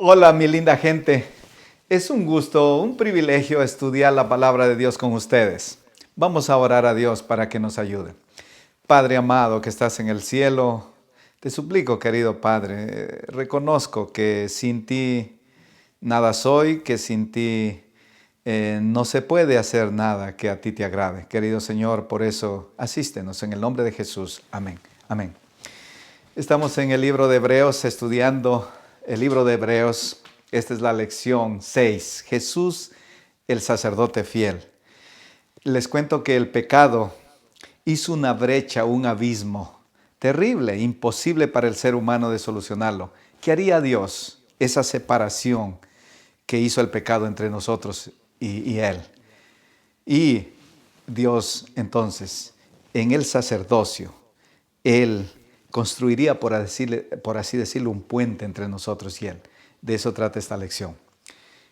Hola, mi linda gente. Es un gusto, un privilegio estudiar la palabra de Dios con ustedes. Vamos a orar a Dios para que nos ayude. Padre amado que estás en el cielo, te suplico, querido Padre, reconozco que sin ti nada soy, que sin ti no se puede hacer nada que a ti te agrade. Querido Señor, por eso asístenos en el nombre de Jesús. Amén. Amén. Estamos en el libro de Hebreos estudiando el libro de Hebreos. Esta es la lección 6. Jesús, el sacerdote fiel. Les cuento que el pecado hizo una brecha, un abismo terrible, imposible para el ser humano de solucionarlo. ¿Qué haría Dios? Esa separación que hizo el pecado entre nosotros y Él. Y Dios entonces, en el sacerdocio, Él construiría, por así decirlo, un puente entre nosotros y Él. De eso trata esta lección.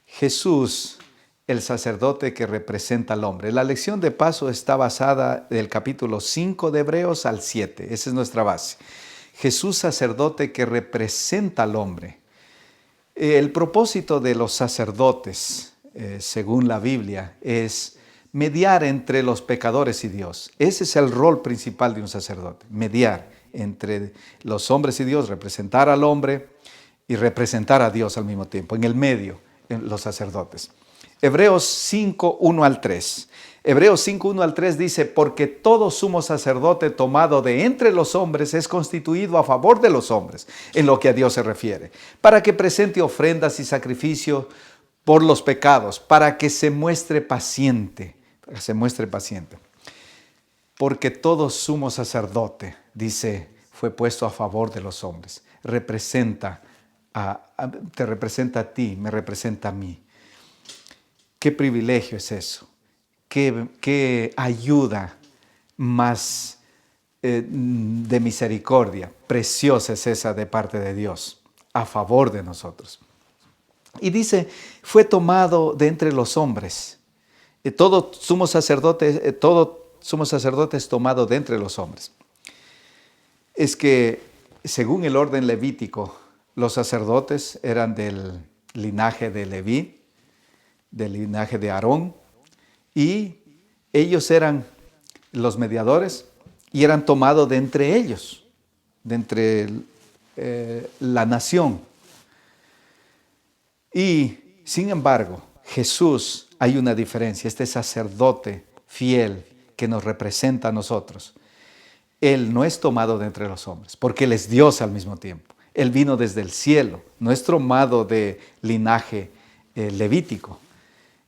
Jesús, el sacerdote que representa al hombre. La lección de paso está basada del capítulo 5 de Hebreos al 7. Esa es nuestra base. Jesús, sacerdote que representa al hombre. El propósito de los sacerdotes, según la Biblia, es mediar entre los pecadores y Dios. Ese es el rol principal de un sacerdote, mediar entre los hombres y Dios, representar al hombre y representar a Dios al mismo tiempo, en el medio, en los sacerdotes. Hebreos 5, 1 al 3. Hebreos 5, 1 al 3 dice, porque todo sumo sacerdote tomado de entre los hombres es constituido a favor de los hombres, en lo que a Dios se refiere, para que presente ofrendas y sacrificios por los pecados, para que se muestre paciente, Porque todo sumo sacerdote, dice, fue puesto a favor de los hombres. Te representa a ti, me representa a mí. ¿Qué privilegio es eso? ¿Qué ayuda más de misericordia? Preciosa es esa de parte de Dios, a favor de nosotros. Y dice, fue tomado de entre los hombres. Todo sumo sacerdote es tomado de entre los hombres. Es que, según el orden levítico, los sacerdotes eran del linaje de Leví, del linaje de Aarón, y ellos eran los mediadores y eran tomados de entre ellos, de entre la nación. Y sin embargo, Jesús, hay una diferencia, este sacerdote fiel que nos representa a nosotros, Él no es tomado de entre los hombres, porque Él es Dios al mismo tiempo. Él vino desde el cielo, no es tomado de linaje levítico.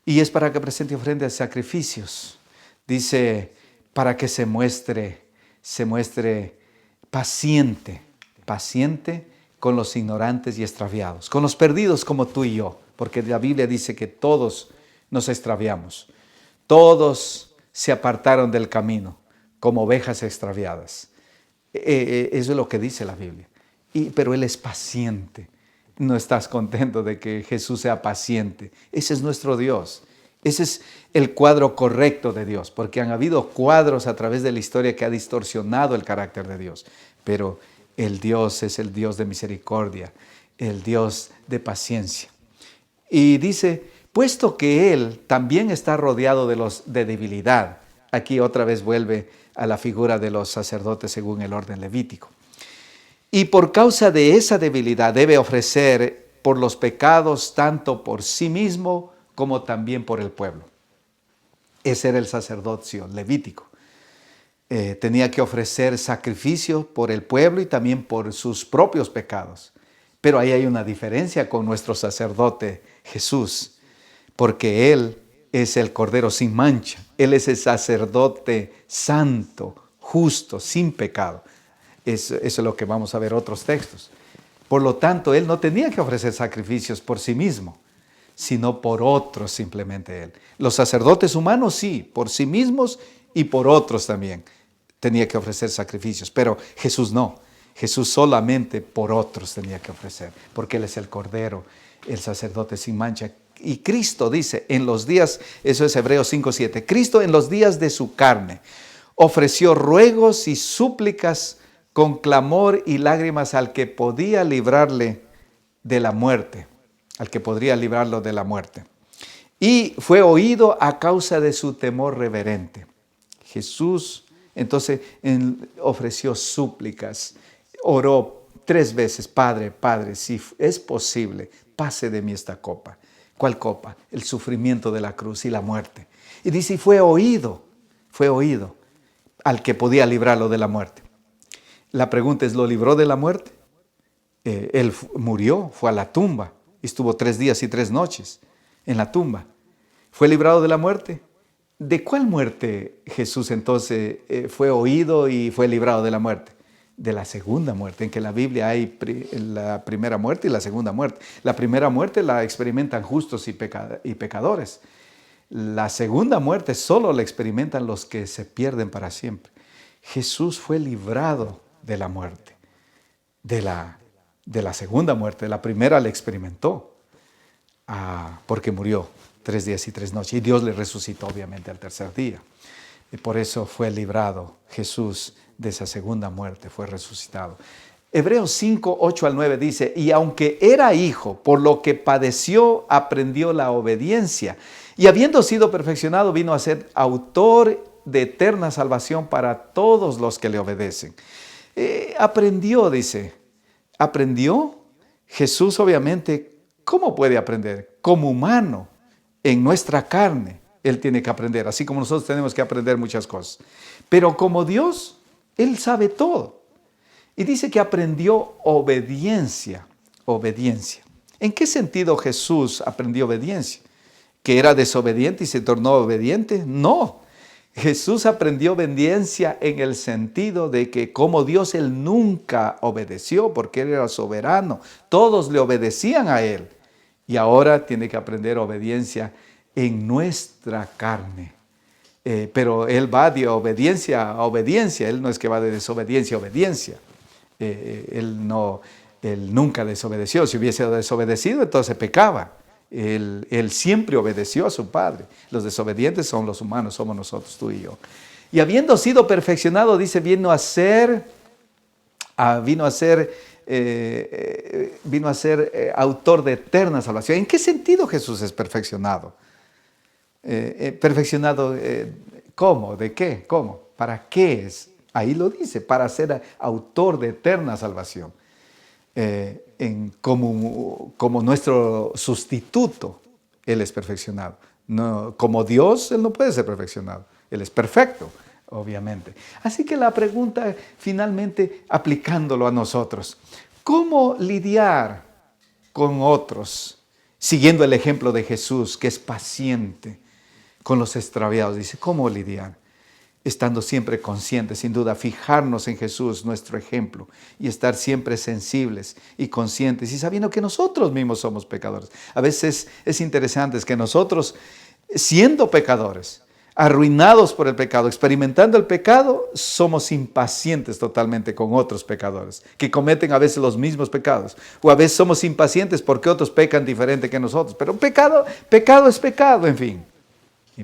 Y es para que presente ofrendas y sacrificios. Dice, para que se muestre paciente con los ignorantes y extraviados, con los perdidos como tú y yo, porque la Biblia dice que todos nos extraviamos. Todos se apartaron del camino como ovejas extraviadas. Eso es lo que dice la Biblia. Pero Él es paciente. No estás contento de que Jesús sea paciente. Ese es nuestro Dios. Ese es el cuadro correcto de Dios, porque han habido cuadros a través de la historia que ha distorsionado el carácter de Dios. Pero el Dios es el Dios de misericordia, el Dios de paciencia. Y dice, puesto que Él también está rodeado de debilidad. Aquí otra vez vuelve a la figura de los sacerdotes según el orden levítico. Y por causa de esa debilidad debe ofrecer por los pecados tanto por sí mismo como también por el pueblo. Ese era el sacerdocio levítico. Tenía que ofrecer sacrificio por el pueblo y también por sus propios pecados. Pero ahí hay una diferencia con nuestro sacerdote Jesús, porque Él es el Cordero sin mancha. Él es el sacerdote santo, justo, sin pecado. Eso es lo que vamos a ver otros textos. Por lo tanto, Él no tenía que ofrecer sacrificios por sí mismo, sino por otros simplemente Él. Los sacerdotes humanos sí, por sí mismos y por otros también tenía que ofrecer sacrificios, pero Jesús no. Jesús solamente por otros tenía que ofrecer, porque Él es el Cordero, el sacerdote sin mancha. Y Cristo dice en los días, eso es Hebreos 5:7, Cristo en los días de su carne ofreció ruegos y súplicas con clamor y lágrimas al que podía librarle de la muerte. al que podría librarlo de la muerte. Y fue oído a causa de su temor reverente. Jesús entonces ofreció súplicas, oró 3 veces, Padre, Padre, si es posible, pase de mí esta copa. ¿Cuál copa? El sufrimiento de la cruz y la muerte. Y dice, y fue oído al que podía librarlo de la muerte. La pregunta es, ¿lo libró de la muerte? Él murió, fue a la tumba, estuvo 3 días y 3 noches en la tumba. ¿Fue librado de la muerte? ¿De cuál muerte Jesús entonces fue oído y fue librado de la muerte? De la segunda muerte, en que en la Biblia hay la primera muerte y la segunda muerte. La primera muerte la experimentan justos y pecadores. La segunda muerte solo la experimentan los que se pierden para siempre. Jesús fue librado de la muerte, de la segunda muerte. La primera la experimentó porque murió 3 días y 3 noches. Y Dios le resucitó obviamente al tercer día. Y por eso fue librado Jesús de esa segunda muerte, fue resucitado. Hebreos 5, 8 al 9 dice, y aunque era hijo, por lo que padeció, aprendió la obediencia. Y habiendo sido perfeccionado, vino a ser autor de eterna salvación para todos los que le obedecen. Aprendió, dice. ¿Aprendió? Jesús obviamente, ¿cómo puede aprender? Como humano, en nuestra carne, Él tiene que aprender, así como nosotros tenemos que aprender muchas cosas. Pero como Dios, Él sabe todo. Y dice que aprendió obediencia. Obediencia. ¿En qué sentido Jesús aprendió obediencia? ¿Que era desobediente y se tornó obediente? No. Jesús aprendió obediencia en el sentido de que como Dios, Él nunca obedeció porque Él era soberano. Todos le obedecían a Él. Y ahora tiene que aprender obediencia en nuestra carne. Pero Él va de obediencia a obediencia. Él no es que va de desobediencia a obediencia. Él nunca desobedeció. Si hubiese desobedecido, entonces pecaba. Él siempre obedeció a su Padre. Los desobedientes son los humanos, somos nosotros, tú y yo. Y habiendo sido perfeccionado, dice, vino a ser autor de eterna salvación. ¿En qué sentido Jesús es perfeccionado? Perfeccionado, ¿cómo? ¿De qué? ¿Cómo? ¿Para qué es? Ahí lo dice, para ser autor de eterna salvación. Como nuestro sustituto, Él es perfeccionado. No, como Dios, Él no puede ser perfeccionado. Él es perfecto, obviamente. Así que la pregunta, finalmente, aplicándolo a nosotros, ¿cómo lidiar con otros? Siguiendo el ejemplo de Jesús, que es paciente con los extraviados. Dice, ¿cómo lidiar? Estando siempre conscientes, sin duda, fijarnos en Jesús, nuestro ejemplo, y estar siempre sensibles y conscientes, y sabiendo que nosotros mismos somos pecadores. A veces es interesante que nosotros, siendo pecadores, arruinados por el pecado, experimentando el pecado, somos impacientes totalmente con otros pecadores, que cometen a veces los mismos pecados, o a veces somos impacientes porque otros pecan diferente que nosotros, pero pecado es pecado, en fin.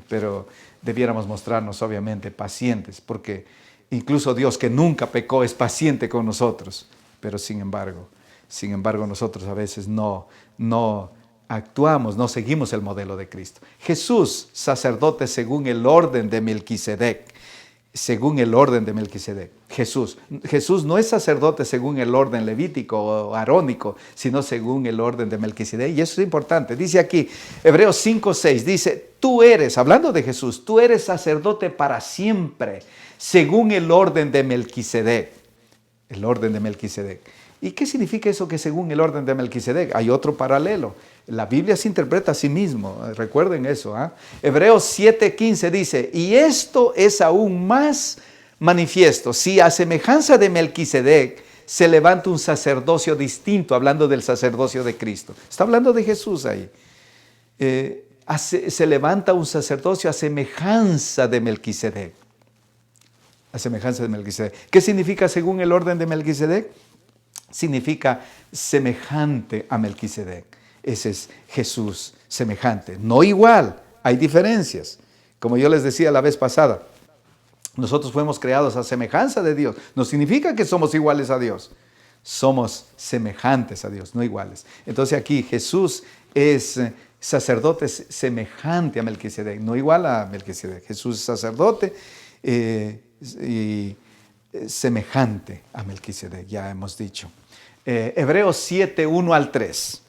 Pero debiéramos mostrarnos obviamente pacientes, porque incluso Dios, que nunca pecó, es paciente con nosotros. Pero sin embargo nosotros a veces no actuamos, no seguimos el modelo de Cristo. Jesús, sacerdote según el orden de Melquisedec. Según el orden de Melquisedec. Jesús no es sacerdote según el orden levítico o arónico, sino según el orden de Melquisedec. Y eso es importante. Dice aquí, Hebreos 5:6, dice, tú eres, hablando de Jesús, tú eres sacerdote para siempre, según el orden de Melquisedec. El orden de Melquisedec. ¿Y qué significa eso que según el orden de Melquisedec? Hay otro paralelo. La Biblia se interpreta a sí mismo. Recuerden eso. Hebreos 7:15 dice, y esto es aún más manifiesto. Si a semejanza de Melquisedec se levanta un sacerdocio distinto, hablando del sacerdocio de Cristo. Está hablando de Jesús ahí. Se levanta un sacerdocio a semejanza de Melquisedec. A semejanza de Melquisedec. ¿Qué significa según el orden de Melquisedec? Significa semejante a Melquisedec. Ese es Jesús, semejante. No igual, hay diferencias. Como yo les decía la vez pasada, nosotros fuimos creados a semejanza de Dios. No significa que somos iguales a Dios. Somos semejantes a Dios, no iguales. Entonces aquí Jesús es sacerdote semejante a Melquisedec, no igual a Melquisedec. Jesús es sacerdote y semejante a Melquisedec, ya hemos dicho. Hebreos 7, 1 al 3.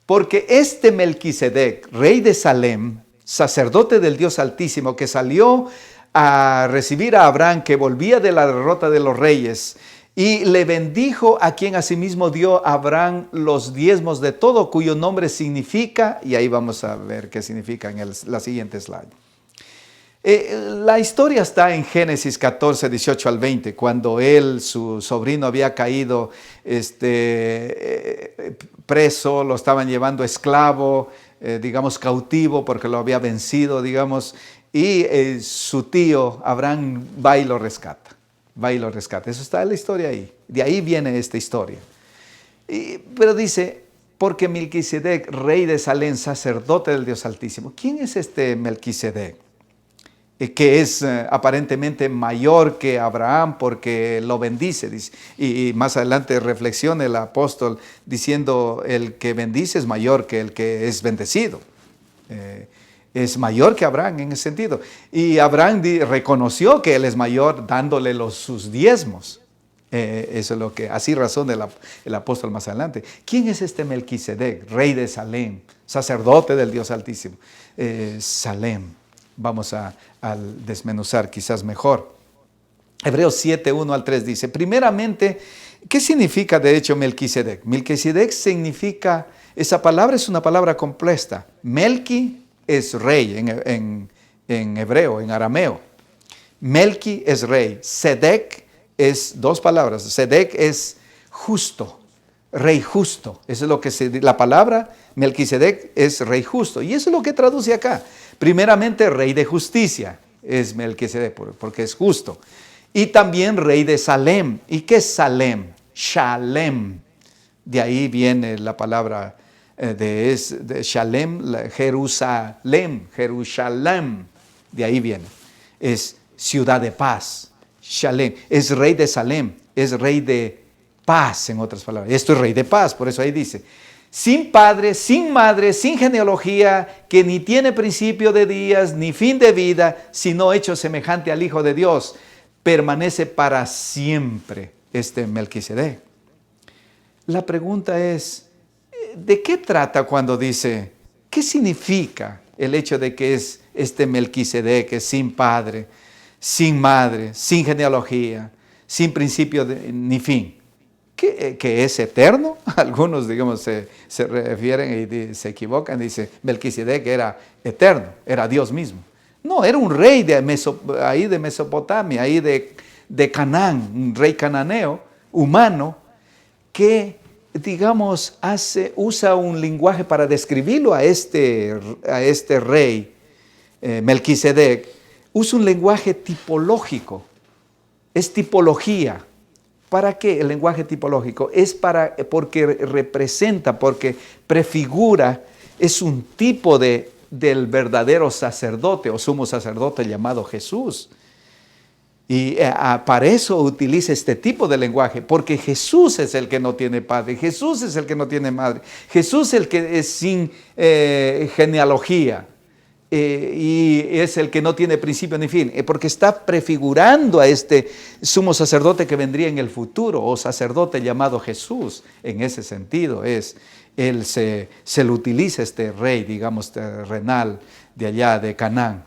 Porque este Melquisedec, rey de Salem, sacerdote del Dios Altísimo, que salió a recibir a Abraham, que volvía de la derrota de los reyes, y le bendijo, a quien asimismo dio a Abraham los diezmos de todo, cuyo nombre significa, y ahí vamos a ver qué significa en la siguiente slide. La historia está en Génesis 14, 18 al 20, cuando su sobrino, había caído preso, lo estaban llevando esclavo, cautivo, porque lo había vencido, y su tío Abraham va y lo rescata. Eso está en la historia ahí. De ahí viene esta historia. Pero dice, porque Melquisedec, rey de Salem, sacerdote del Dios Altísimo. ¿Quién es este Melquisedec? Que es aparentemente mayor que Abraham porque lo bendice. Dice. Y más adelante reflexiona el apóstol diciendo, el que bendice es mayor que el que es bendecido. Es mayor que Abraham en ese sentido. Y Abraham reconoció que él es mayor dándole sus diezmos. Eso es lo que, así razona el apóstol más adelante. ¿Quién es este Melquisedec, rey de Salem, sacerdote del Dios Altísimo? Salem. Vamos a desmenuzar quizás mejor. Hebreos 7, 1 al 3 dice, primeramente, ¿qué significa de hecho Melquisedec? Melquisedec significa, esa palabra es una palabra compuesta. Melqui es rey en hebreo, en arameo. Melqui es rey. Sedec es dos palabras. Sedec es justo, rey justo. Eso es lo que la palabra Melquisedec es rey justo. Y eso es lo que traduce acá. Primeramente, rey de justicia es Melquisedec, porque es justo. Y también rey de Salem. ¿Y qué es Salem? Shalem. De ahí viene la palabra de Shalem, Jerusalem. De ahí viene. Es ciudad de paz. Shalem. Es rey de Salem. Es rey de paz, en otras palabras. Esto es rey de paz, por eso ahí dice. Sin padre, sin madre, sin genealogía, que ni tiene principio de días, ni fin de vida, sino hecho semejante al Hijo de Dios, permanece para siempre este Melquisedec. La pregunta es, ¿de qué trata cuando dice, qué significa el hecho de que es este Melquisedec, que es sin padre, sin madre, sin genealogía, sin principio ni fin? ¿Que es eterno? Algunos, se refieren y se equivocan. Dice, Melquisedec era eterno, era Dios mismo. No, era un rey ahí de Mesopotamia, ahí de Canaán, un rey cananeo, humano, que, usa un lenguaje para describirlo a este rey, Melquisedec. Usa un lenguaje tipológico, es tipología. ¿Para qué el lenguaje tipológico? Porque representa, porque prefigura, es un tipo del verdadero sacerdote o sumo sacerdote llamado Jesús. Y para eso utiliza este tipo de lenguaje, porque Jesús es el que no tiene padre, Jesús es el que no tiene madre, Jesús es el que es sin genealogía. Y es el que no tiene principio ni fin, porque está prefigurando a este sumo sacerdote que vendría en el futuro, o sacerdote llamado Jesús. En ese sentido él se le utiliza este rey, terrenal de allá de Canaán.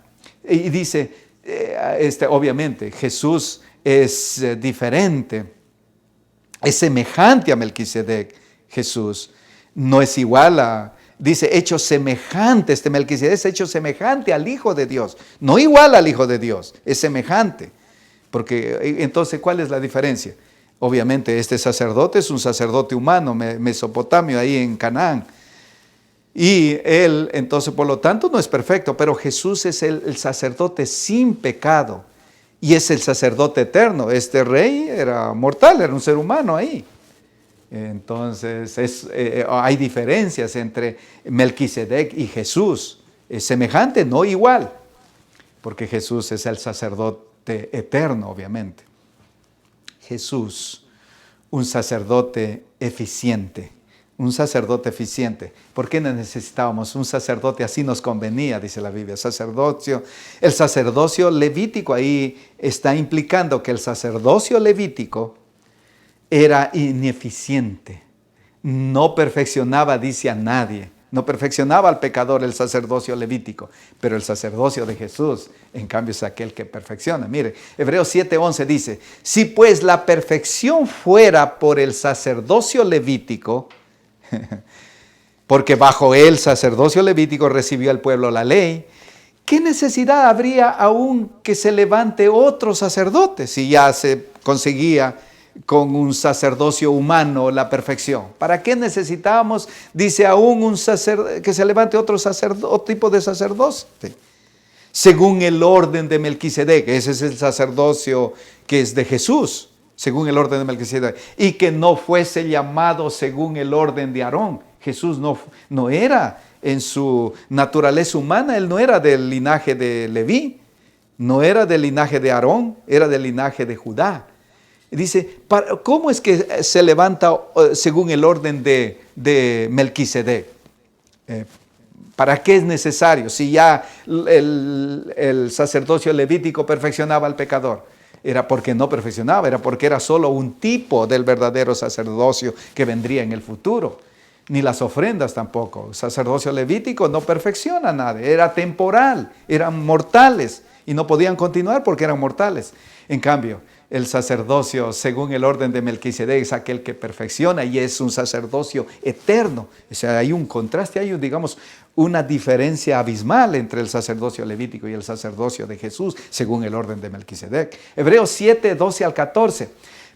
Y dice, obviamente Jesús es diferente, es semejante a Melquisedec. Jesús no es igual dice, hecho semejante, este Melquisedec es hecho semejante al Hijo de Dios. No igual al Hijo de Dios, es semejante. Porque entonces, ¿cuál es la diferencia? Obviamente, este sacerdote es un sacerdote humano, mesopotamio, ahí en Canaán. Y él, entonces, por lo tanto, no es perfecto, pero Jesús es el sacerdote sin pecado. Y es el sacerdote eterno. Este rey era mortal, era un ser humano ahí. Entonces hay diferencias entre Melquisedec y Jesús. Es semejante, no igual, porque Jesús es el sacerdote eterno, obviamente. Jesús un sacerdote eficiente. Un sacerdote eficiente. ¿Por qué necesitábamos un sacerdote? Así nos convenía, dice la Biblia. El sacerdocio levítico, ahí está implicando que el sacerdocio levítico era ineficiente. No perfeccionaba, dice, a nadie. No perfeccionaba al pecador el sacerdocio levítico, pero el sacerdocio de Jesús, en cambio, es aquel que perfecciona. Mire, Hebreos 7:11 dice, si pues la perfección fuera por el sacerdocio levítico, porque bajo el sacerdocio levítico recibió el pueblo la ley, ¿qué necesidad habría aún que se levante otro sacerdote si ya se conseguía con un sacerdocio humano la perfección? ¿Para qué necesitábamos, dice, aún que se levante otro tipo de sacerdocio? Según el orden de Melquisedec, ese es el sacerdocio que es de Jesús, según el orden de Melquisedec, y que no fuese llamado según el orden de Aarón. Jesús no era en su naturaleza humana, él no era del linaje de Leví, no era del linaje de Aarón, era del linaje de Judá. Dice, ¿cómo es que se levanta según el orden de Melquisedec? ¿Para qué es necesario? Si ya el sacerdocio levítico perfeccionaba al pecador. Era porque no perfeccionaba, era porque era solo un tipo del verdadero sacerdocio que vendría en el futuro. Ni las ofrendas tampoco. El sacerdocio levítico no perfecciona nada, era temporal, eran mortales y no podían continuar porque eran mortales. En cambio, el sacerdocio, según el orden de Melquisedec, es aquel que perfecciona y es un sacerdocio eterno. O sea, hay un contraste, hay, digamos, una diferencia abismal entre el sacerdocio levítico y el sacerdocio de Jesús, según el orden de Melquisedec. Hebreos 7:12 al 14.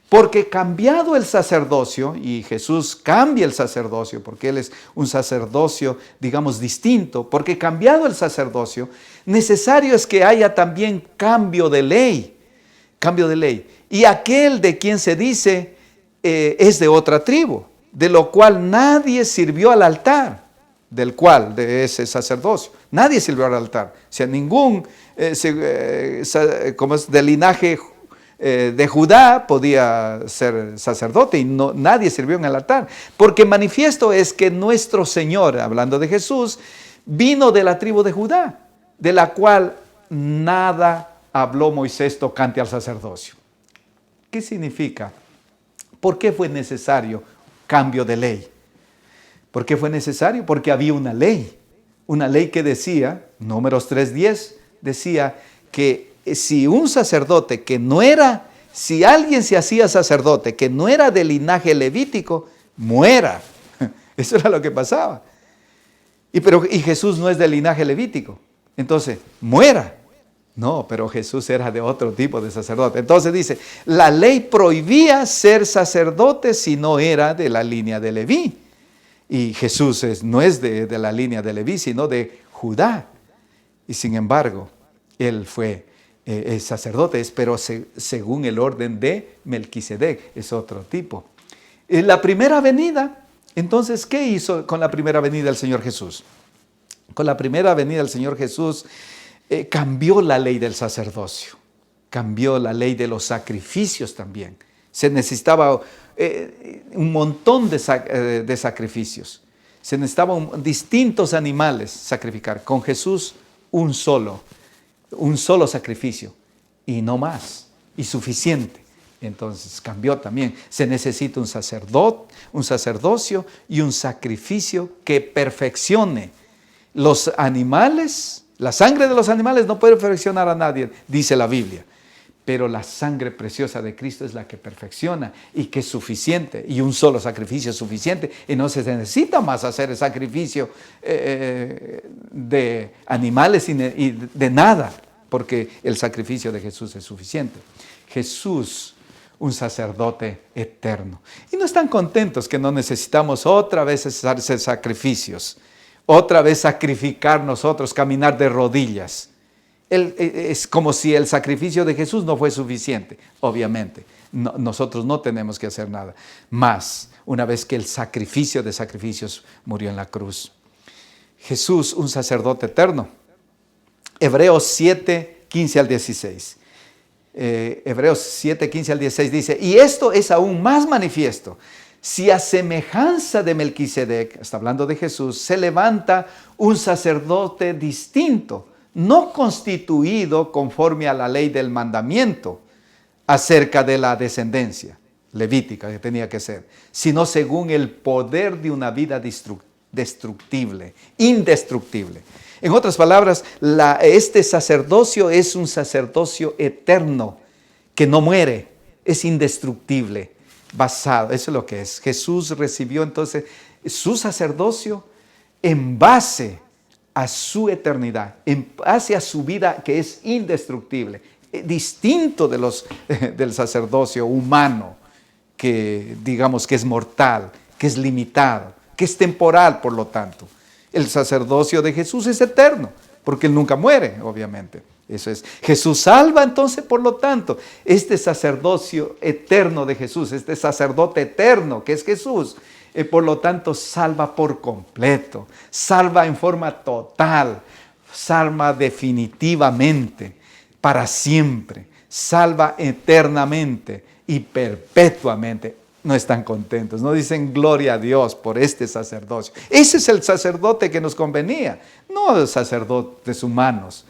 Porque cambiado el sacerdocio, y Jesús cambia el sacerdocio, porque Él es un sacerdocio, digamos, distinto, porque cambiado el sacerdocio, necesario es que haya también cambio de ley. Cambio de ley. Y aquel de quien se dice es de otra tribu, de lo cual nadie sirvió al altar, de ese sacerdocio. Nadie sirvió al altar. O sea, ningún, como es del linaje de Judá podía ser sacerdote y nadie sirvió en el altar. Porque manifiesto es que nuestro Señor, hablando de Jesús, vino de la tribu de Judá, de la cual nada habló Moisés tocante al sacerdocio. ¿Qué significa? ¿Por qué fue necesario cambio de ley? ¿Por qué fue necesario? Porque había una ley que decía, Números 3:10, decía que si un sacerdote si alguien se hacía sacerdote que no era del linaje levítico, muera. Eso era lo que pasaba. Y Jesús no es del linaje levítico, entonces muera. No, pero Jesús era de otro tipo de sacerdote. Entonces dice, la ley prohibía ser sacerdote si no era de la línea de Leví. Y Jesús no es de la línea de Leví, sino de Judá. Y sin embargo, Él fue sacerdote, pero según el orden de Melquisedec, es otro tipo. La primera venida, entonces, ¿qué hizo con la primera venida del Señor Jesús? Con la primera venida del Señor Jesús, cambió la ley del sacerdocio, cambió la ley de los sacrificios también. Se necesitaba un montón de sacrificios. Se necesitaban distintos animales sacrificar. Con Jesús un solo sacrificio y no más, y suficiente. Entonces cambió también. Se necesita un sacerdocio y un sacrificio que perfeccione los animales. La sangre de los animales no puede perfeccionar a nadie, dice la Biblia. Pero la sangre preciosa de Cristo es la que perfecciona y que es suficiente. Y un solo sacrificio es suficiente. Y no se necesita más hacer el sacrificio de animales y de nada, porque el sacrificio de Jesús es suficiente. Jesús, un sacerdote eterno. Y no están contentos que no necesitamos otra vez hacer sacrificios. Otra vez sacrificar nosotros, caminar de rodillas. Es como si el sacrificio de Jesús no fue suficiente. Obviamente, nosotros no tenemos que hacer nada más una vez que el sacrificio de sacrificios murió en la cruz. Jesús, un sacerdote eterno. Hebreos 7:15 al 16. Hebreos 7, 15 al 16 dice, y esto es aún más manifiesto. Si a semejanza de Melquisedec, está hablando de Jesús, se levanta un sacerdote distinto, no constituido conforme a la ley del mandamiento acerca de la descendencia levítica que tenía que ser, sino según el poder de una vida destructible, indestructible. En otras palabras, este sacerdocio es un sacerdocio eterno, que no muere, es indestructible, basado, eso es lo que es. Jesús recibió entonces su sacerdocio en base a su eternidad, en base a su vida que es indestructible, distinto del sacerdocio humano, que digamos que es mortal, que es limitado, que es temporal, por lo tanto. El sacerdocio de Jesús es eterno, porque Él nunca muere, obviamente. Eso es. Jesús salva, entonces, por lo tanto, este sacerdocio eterno de Jesús, este sacerdote eterno que es Jesús, por lo tanto, salva por completo, salva en forma total, salva definitivamente, para siempre, salva eternamente y perpetuamente. No están contentos, no dicen gloria a Dios por este sacerdocio. Ese es el sacerdote que nos convenía, no los sacerdotes humanos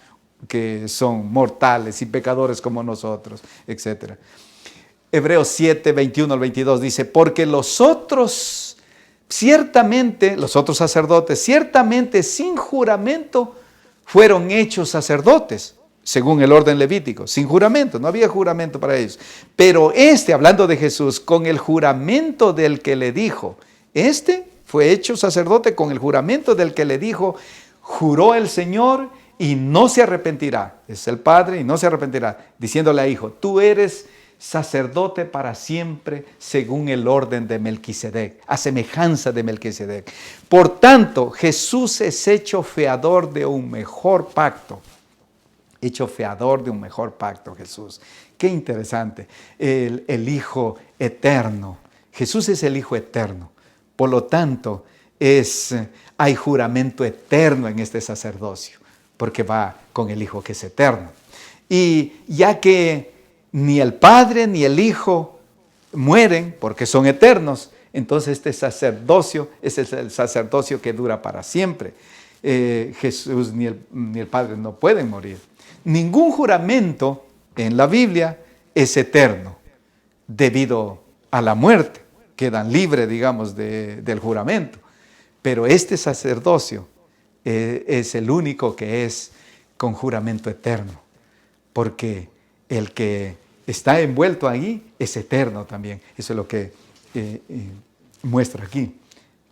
que son mortales y pecadores como nosotros, etc. Hebreos 7, 21 al 22 dice, porque los otros sacerdotes, ciertamente sin juramento fueron hechos sacerdotes, según el orden levítico, sin juramento, no había juramento para ellos. Pero hablando de Jesús, con el juramento del que le dijo, fue hecho sacerdote con el juramento del que le dijo, juró el Señor y no se arrepentirá. Es el Padre y no se arrepentirá, diciéndole al Hijo, tú eres sacerdote para siempre según el orden de Melquisedec, a semejanza de Melquisedec. Por tanto, Jesús es hecho fiador de un mejor pacto. Hecho fiador de un mejor pacto, Jesús. Qué interesante. El Hijo eterno. Jesús es el Hijo eterno. Por lo tanto, hay juramento eterno en este sacerdocio, porque va con el Hijo que es eterno. Y ya que ni el Padre ni el Hijo mueren porque son eternos, entonces este sacerdocio es el sacerdocio que dura para siempre. Jesús ni el Padre no pueden morir. Ningún juramento en la Biblia es eterno debido a la muerte. Quedan libres, digamos, del juramento. Pero este sacerdocio es el único que es con juramento eterno, porque el que está envuelto ahí es eterno también. Eso es lo que muestra aquí.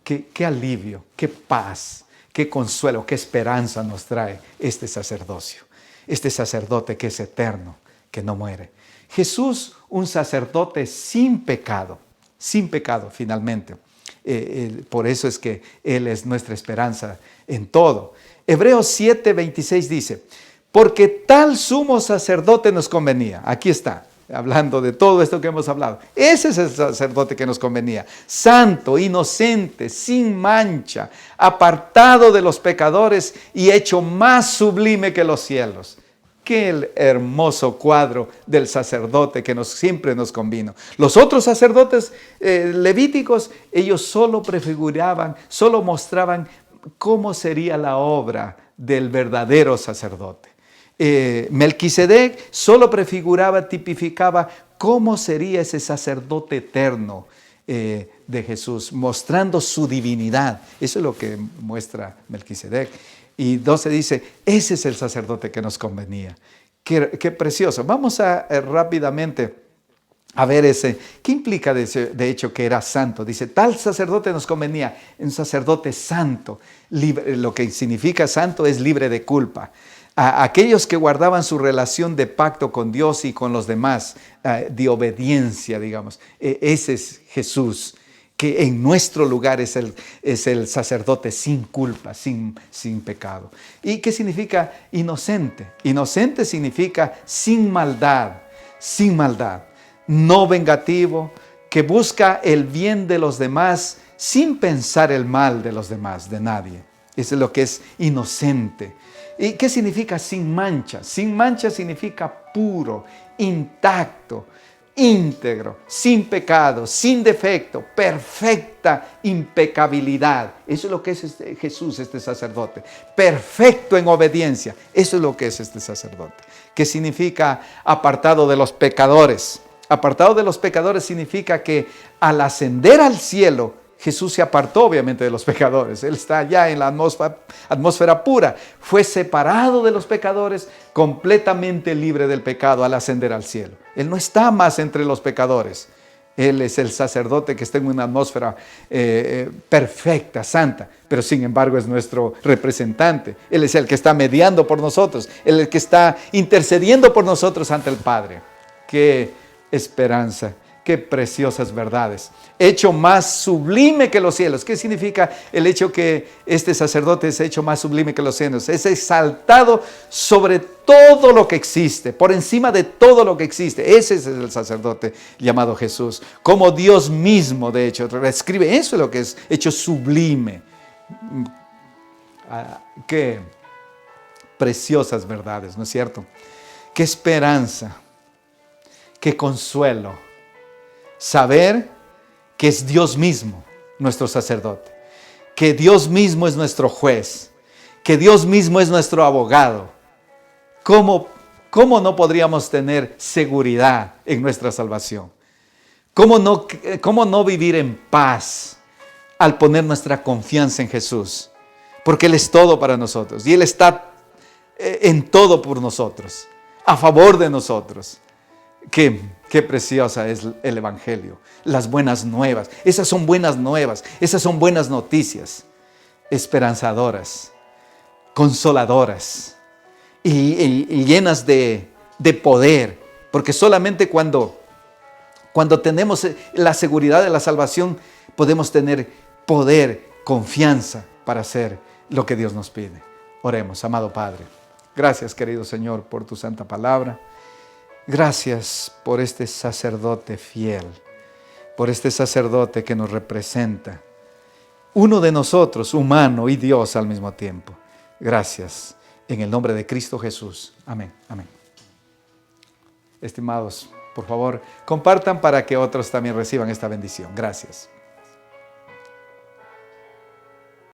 Qué alivio, qué paz, qué consuelo, qué esperanza nos trae este sacerdocio. Este sacerdote que es eterno, que no muere. Jesús, un sacerdote sin pecado finalmente. Por eso es que Él es nuestra esperanza en todo. Hebreos 7, 26 dice, porque tal sumo sacerdote nos convenía. Aquí está, hablando de todo esto que hemos hablado. Ese es el sacerdote que nos convenía. Santo, inocente, sin mancha, apartado de los pecadores y hecho más sublime que los cielos. Qué hermoso cuadro del sacerdote que siempre nos convino. Los otros sacerdotes levíticos, ellos solo prefiguraban, solo mostraban cómo sería la obra del verdadero sacerdote. Melquisedec solo prefiguraba, tipificaba cómo sería ese sacerdote eterno de Jesús, mostrando su divinidad. Eso es lo que muestra Melquisedec. Y 12 dice, ese es el sacerdote que nos convenía. Qué precioso. Vamos a rápidamente a ver ¿qué implica de hecho que era santo? Dice, tal sacerdote nos convenía, un sacerdote santo. Lo que significa santo es libre de culpa. A aquellos que guardaban su relación de pacto con Dios y con los demás, de obediencia, digamos. Ese es Jesús, que en nuestro lugar es el sacerdote sin culpa, sin pecado. ¿Y qué significa inocente? Inocente significa sin maldad, no vengativo, que busca el bien de los demás sin pensar el mal de los demás, de nadie. Eso es lo que es inocente. ¿Y qué significa sin mancha? Sin mancha significa puro, intacto, íntegro, sin pecado, sin defecto, perfecta impecabilidad. Eso es lo que es Jesús, este sacerdote. Perfecto en obediencia. Eso es lo que es este sacerdote. ¿Qué significa apartado de los pecadores? Apartado de los pecadores significa que al ascender al cielo, Jesús se apartó obviamente de los pecadores. Él está allá en la atmósfera pura. Fue separado de los pecadores, completamente libre del pecado al ascender al cielo. Él no está más entre los pecadores. Él es el sacerdote que está en una atmósfera perfecta, santa, pero sin embargo es nuestro representante. Él es el que está mediando por nosotros. Él es el que está intercediendo por nosotros ante el Padre. ¡Qué esperanza! ¡Qué preciosas verdades! Hecho más sublime que los cielos. ¿Qué significa el hecho que este sacerdote es hecho más sublime que los cielos? Es exaltado sobre todo lo que existe, por encima de todo lo que existe. Ese es el sacerdote llamado Jesús. Como Dios mismo, de hecho, escribe eso, es lo que es hecho sublime. Qué preciosas verdades, ¿no es cierto? Qué esperanza, qué consuelo. Saber que es Dios mismo nuestro sacerdote, que Dios mismo es nuestro juez, que Dios mismo es nuestro abogado. ¿Cómo no podríamos tener seguridad en nuestra salvación? ¿Cómo no vivir en paz al poner nuestra confianza en Jesús? Porque Él es todo para nosotros y Él está en todo por nosotros, a favor de nosotros. Qué preciosa es el Evangelio, las buenas nuevas. Esas son buenas nuevas, esas son buenas noticias, esperanzadoras, consoladoras y llenas de poder. Porque solamente cuando tenemos la seguridad de la salvación, podemos tener poder, confianza para hacer lo que Dios nos pide. Oremos, amado Padre. Gracias, querido Señor, por tu santa palabra. Gracias por este sacerdote fiel, por este sacerdote que nos representa, uno de nosotros, humano y Dios al mismo tiempo. Gracias, en el nombre de Cristo Jesús. Amén, amén. Estimados, por favor, compartan para que otros también reciban esta bendición. Gracias.